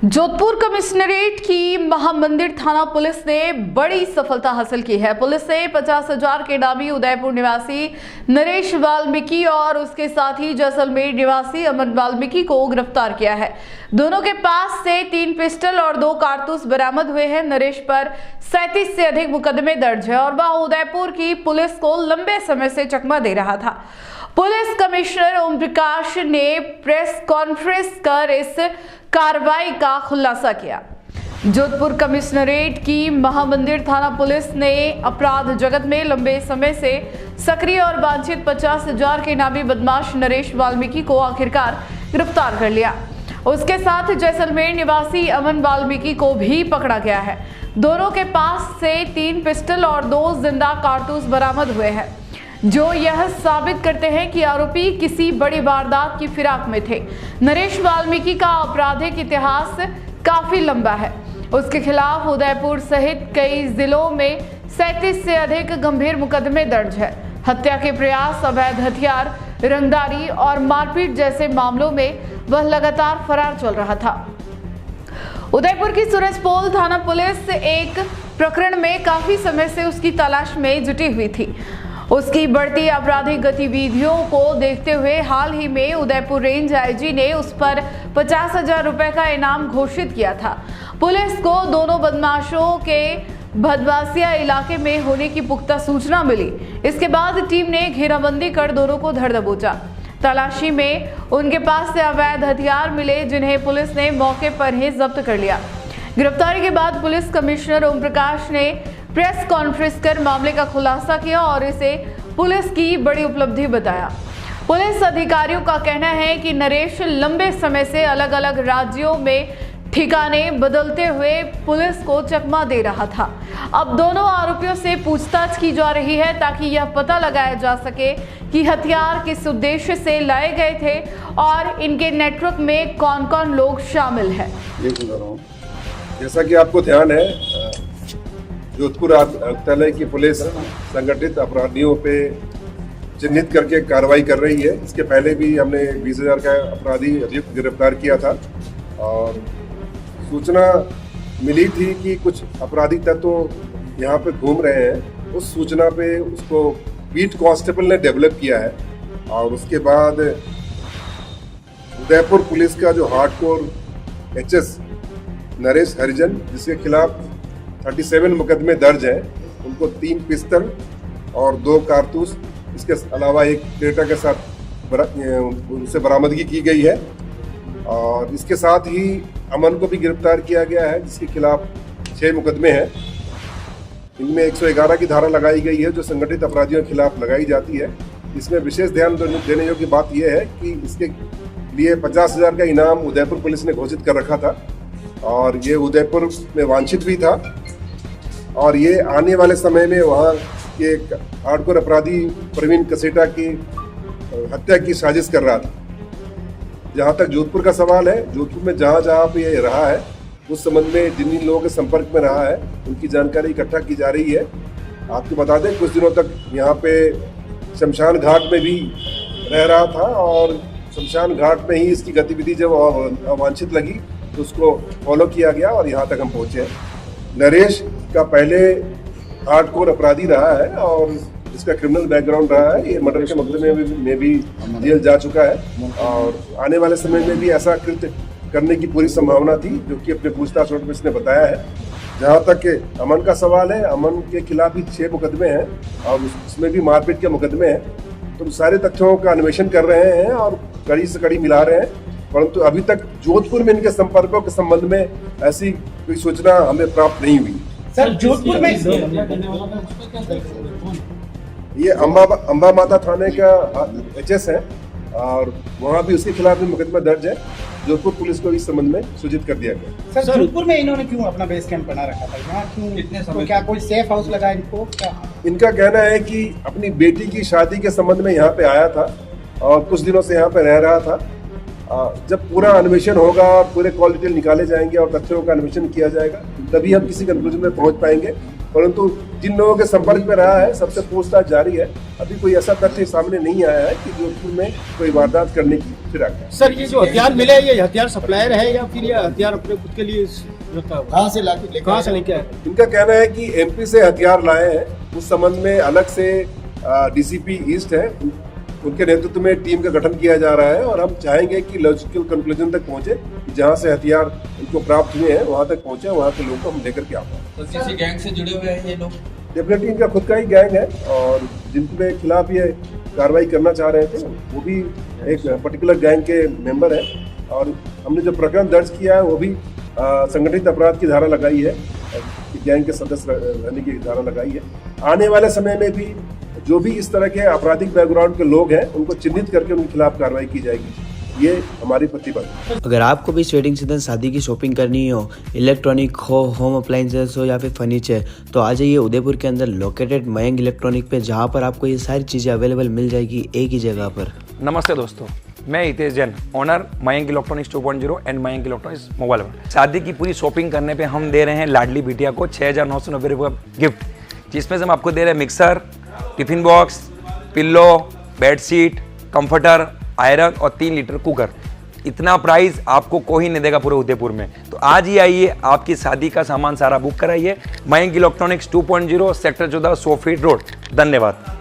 Jodhpur commissionerate की महामंदिर थाना police ने बड़ी सफलता हासिल की है। पुलिस ने 50,000 के इनामी उदयपुर निवासी नरेश वाल्मीकि और उसके साथी जैसलमेर निवासी अमन वाल्मीकि को गिरफ्तार किया है। दोनों के पास से 3 पिस्टल और 2 कारतूस बरामद हुए हैं। नरेश पर 37 से अधिक मुकदमे दर्ज है और वह उदयपुर की पुलिस को लंबे समय से चकमा दे रहा था। पुलिस कमिश्नर ओम प्रकाश ने प्रेस कॉन्फ्रेंस कर इस कार्रवाई का खुलासा किया। जोधपुर कमिश्नरेट की महामंदिर थाना पुलिस ने अपराध जगत में लंबे समय से सक्रिय और वांछित 50,000 के इनामी बदमाश नरेश वाल्मीकि को आखिरकार गिरफ्तार कर लिया। उसके साथ जैसलमेर निवासी अमन वाल्मीकि को भी पकड़ा गया है। दोनों के पास से 3 पिस्टल और 2 जिंदा कारतूस बरामद हुए हैं, जो यह साबित करते हैं कि आरोपी किसी बड़ी वारदात की फिराक में थे। नरेश वाल्मीकि का आपराधिक इतिहास काफी लंबा है। उसके खिलाफ उदयपुर सहित कई जिलों में 37 से अधिक गंभीर मुकदमे दर्ज है। हत्या के प्रयास, अवैध हथियार, रंगदारी और मारपीट जैसे मामलों में वह लगातार फरार चल रहा था। उदयपुर की सूरजपोल थाना पुलिस एक प्रकरण में काफी समय से उसकी तलाश में जुटी हुई थी। उसकी बढ़ती आपराधिक गतिविधियों को देखते हुए हाल ही में उदयपुर रेंज आईजी ने उस पर 50,000 रुपए का इनाम घोषित किया था। पुलिस को दोनों बदमाशों के भदवासिया इलाके में होने की पुख्ता सूचना मिली। इसके बाद टीम ने घेराबंदी कर दोनों को धर दबोचा। तलाशी में उनके पास से अवैध हथियार मिले, जिन्हें पुलिस ने मौके पर ही जब्त कर लिया। गिरफ्तारी के बाद पुलिस कमिश्नर ओम प्रकाश ने प्रेस कॉन्फ्रेंस कर मामले का खुलासा किया और इसे पुलिस की बड़ी उपलब्धि बताया। पुलिस अधिकारियों का कहना है कि नरेश लंबे समय से अलग अलग राज्यों में ठिकाने बदलते हुए पुलिस को चकमा दे रहा था। अब दोनों आरोपियों से पूछताछ की जा रही है ताकि यह पता लगाया जा सके कि हथियार किस उद्देश्य से लाए गए थे और इनके नेटवर्क में कौन कौन लोग शामिल हैं। जैसा कि आपको ध्यान है, जोधपुर आयुक्तालय की पुलिस संगठित अपराधियों पे चिन्हित करके कार्रवाई कर रही है। इसके पहले भी हमने 20,000 का अपराधी अभियुक्त गिरफ्तार किया था और सूचना मिली थी कि कुछ आपराधिक तत्व यहाँ पे घूम रहे हैं। उस सूचना पे उसको बीट कांस्टेबल ने डेवलप किया है और उसके बाद उदयपुर पुलिस का जो हार्डकोर एचएस नरेश हरिजन, जिसके खिलाफ 37 मुकदमे दर्ज हैं, उनको 3 पिस्टल और 2 कारतूस, इसके अलावा एक क्रेटा के साथ उनसे बरामदगी की गई है। और इसके साथ ही अमन को भी गिरफ्तार किया गया है, जिसके खिलाफ 6 मुकदमे हैं। इनमें 111 की धारा लगाई गई है, जो संगठित अपराधियों के खिलाफ लगाई जाती है। इसमें विशेष ध्यान देने योग्य बात यह है कि इसके लिए 50,000 का इनाम उदयपुर पुलिस ने घोषित कर रखा था और ये उदयपुर में वांछित भी था और ये आने वाले समय में वहाँ के हार्डकोर अपराधी प्रवीण कसेटा की हत्या की साजिश कर रहा था। जहाँ तक जोधपुर का सवाल है, जोधपुर में जहाँ जहाँ पे ये रहा है, उस संबंध में जिन जिन लोगों के संपर्क में रहा है, उनकी जानकारी इकट्ठा की जा रही है। आपको बता दें, कुछ दिनों तक यहाँ पे शमशान घाट में भी रह रहा था और शमशान घाट में ही इसकी गतिविधि जब अवांछित लगी तो उसको फॉलो किया गया और यहाँ तक हम पहुँचे हैं। नरेश का पहले हार्डकोर अपराधी रहा है और इसका क्रिमिनल बैकग्राउंड रहा है। ये मर्डर के मुकदमे में भी जेल जा चुका है और आने वाले समय में भी ऐसा कृत्य करने की पूरी संभावना थी, जो कि अपने पूछताछ में इसने बताया है। जहाँ तक अमन का सवाल है, अमन के खिलाफ भी 6 मुकदमे हैं और उसमें भी मारपीट के मुकदमे हैं। तो सारे तथ्यों का अन्वेषण कर रहे हैं और कड़ी से कड़ी मिला रहे हैं, परंतु अभी तक जोधपुर में इनके संपर्कों के संबंध में ऐसी कोई सूचना हमें प्राप्त नहीं हुई। सर, जोधपुर में ये अंबा माता थाने का एचएस है और वहाँ भी उसके खिलाफ भी मुकदमा दर्ज है। जोधपुर पुलिस को इस संबंध में सूचित कर दिया गया। सर, जोधपुर में इन्होंने क्यों अपना बेस कैंप बना रखा था? यहाँ क्यों? तो क्या कोई सेफ हाउस लगा इनको? क्या इनका कहना है कि अपनी बेटी की शादी के संबंध में यहाँ पे आया था और कुछ दिनों से यहाँ पे रह रहा था। जब पूरा अन्वेषण होगा और पूरे कॉल डिटेल निकाले जाएंगे और तथ्यों का अन्वेषण किया जाएगा, तभी हम किसी कंक्लूजन में पहुंच पाएंगे। परंतु जिन लोगों के संपर्क में रहा है सबसे पूछताछ जारी है। अभी कोई ऐसा तथ्य सामने नहीं आया है कि जोधपुर में कोई वारदात करने की फिराक है। सर ये जो हथियार मिले ये हथियार सप्लायर है या फिर ये हथियार अपने खुद के लिए कहाँ से लेके आए? इनका कहना है कि एमपी से हथियार लाए हैं। उस संबंध में अलग से डीसीपी ईस्ट है, उनके नेतृत्व में टीम का गठन किया जा रहा है और हम चाहेंगे कि लॉजिकल कंक्लूजन तक पहुंचे, जहां से हथियार इनको प्राप्त हुए हैं वहां तक पहुंचे, वहां के लोगों को हम लेकर के आते हैं। तो किसी गैंग से जुड़े हुए हैं ये लोग? डेफिनेटली इनका खुद का ही गैंग है और जिनके खिलाफ ये कार्रवाई करना चाह रहे थे वो भी एक पर्टिकुलर गैंग के मेंबर है और हमने जो प्रकरण दर्ज किया है वो भी संगठित अपराध की धारा लगाई है, गैंग के सदस्य रहने की धारा लगाई है। आने वाले समय में भी जो भी इस तरह के आपराधिक बैकग्राउंड के लोग हैं उनको चिन्हित करके उनके खिलाफ कार्रवाई की जाएगी, ये हमारी प्रतिबद्धता है। अगर आपको भी इस वेडिंग सीजन शादी की शॉपिंग करनी हो, इलेक्ट्रॉनिक हो, होम अप्लाइंसेस हो या फिर फर्नीचर, तो आ जाइए उदयपुर के अंदर लोकेटेड मयंक इलेक्ट्रॉनिक पे, जहाँ पर आपको ये सारी चीज़ें अवेलेबल मिल जाएगी एक ही जगह पर। नमस्ते दोस्तों, मैं Hitesh Jain, owner Mayank electronics 2.0 and Mayank electronics mobile world. शादी की पूरी शॉपिंग करने पे हम दे रहे हैं लाडली बिटिया को 6,990 रुपये का गिफ्ट, जिसमें से हम आपको दे रहे हैं mixer, tiffin box, pillow, bedsheet, comforter, iron और 3 लीटर कुकर। इतना प्राइस आपको कोई नहीं देगा पूरे उदयपुर में। तो आज ही आइए, आपकी शादी का सामान सारा बुक कराइए। Mayank electronics 2.0 sector 14 100 feet road. धन्यवाद।